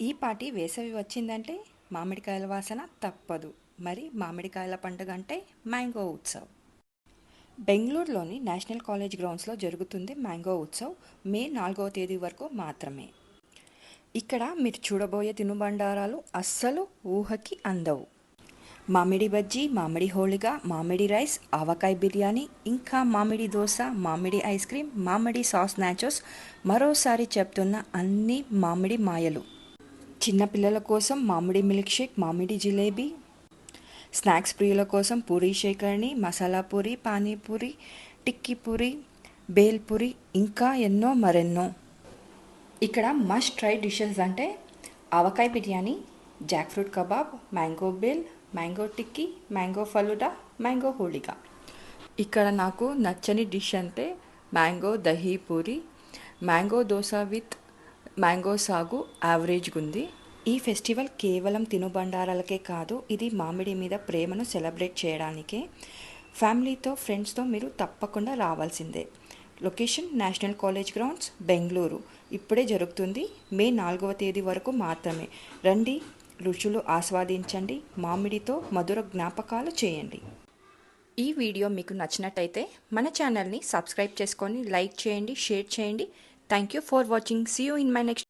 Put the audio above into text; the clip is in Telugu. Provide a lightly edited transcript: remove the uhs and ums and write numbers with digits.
ఈ పాటి వేసవి వచ్చిందంటే మామిడికాయల వాసన తప్పదు. మరి మామిడికాయల పండుగ అంటే మ్యాంగో ఉత్సవ్. బెంగళూరులోని నేషనల్ కాలేజ్ గ్రౌండ్స్లో జరుగుతుంది మ్యాంగో ఉత్సవ్. మే 4వ తేదీ వరకు మాత్రమే. ఇక్కడ మీరు చూడబోయే తినుబండారాలు అస్సలు ఊహకి అందవు. మామిడి బజ్జీ, మామిడి హోళిగా, మామిడి రైస్, ఆవకాయ బిర్యానీ, ఇంకా మామిడి దోశ, మామిడి ఐస్ క్రీమ్, మామిడి సాస్ నాచోస్. మరోసారి చెప్తున్న అన్ని మామిడి మాయలు. చిన్నపిల్లల కోసం మామిడి మిల్క్ షేక్, మామిడి జిలేబీ, స్నాక్స్ ప్రియుల కోసం పూరీ శేఖర్ని, మసాలా పూరి, పానీపూరి, టిక్కీ పూరి, బేల్ పూరి, ఇంకా ఎన్నో మరెన్నో. ఇక్కడ మస్ట్ ట్రై డిషెస్ అంటే avakaya biryani, jackfruit kebab, mango bhel, mango tikki, mango falooda, mango holige. ఇక్కడ నాకు నచ్చని డిష్ అంటే mango dahi puri, mango dosa with mango sago యావరేజ్గా ఉంది. ఈ ఫెస్టివల్ కేవలం తినుబండారాలకే కాదు, ఇది మామిడి మీద ప్రేమను సెలబ్రేట్ చేయడానికే. ఫ్యామిలీతో, ఫ్రెండ్స్తో మీరు తప్పకుండా రావాల్సిందే. Location national college grounds, Bengaluru. ఇప్పుడే జరుగుతుంది. మే 4వ తేదీ వరకు మాత్రమే. రండి, రుచులు ఆస్వాదించండి, మామిడితో మధుర జ్ఞాపకాలు చేయండి. ఈ వీడియో మీకు నచ్చినట్టయితే మన ఛానల్ని సబ్స్క్రైబ్ చేసుకొని లైక్ చేయండి, షేర్ చేయండి. Thank you for watching. See you in my next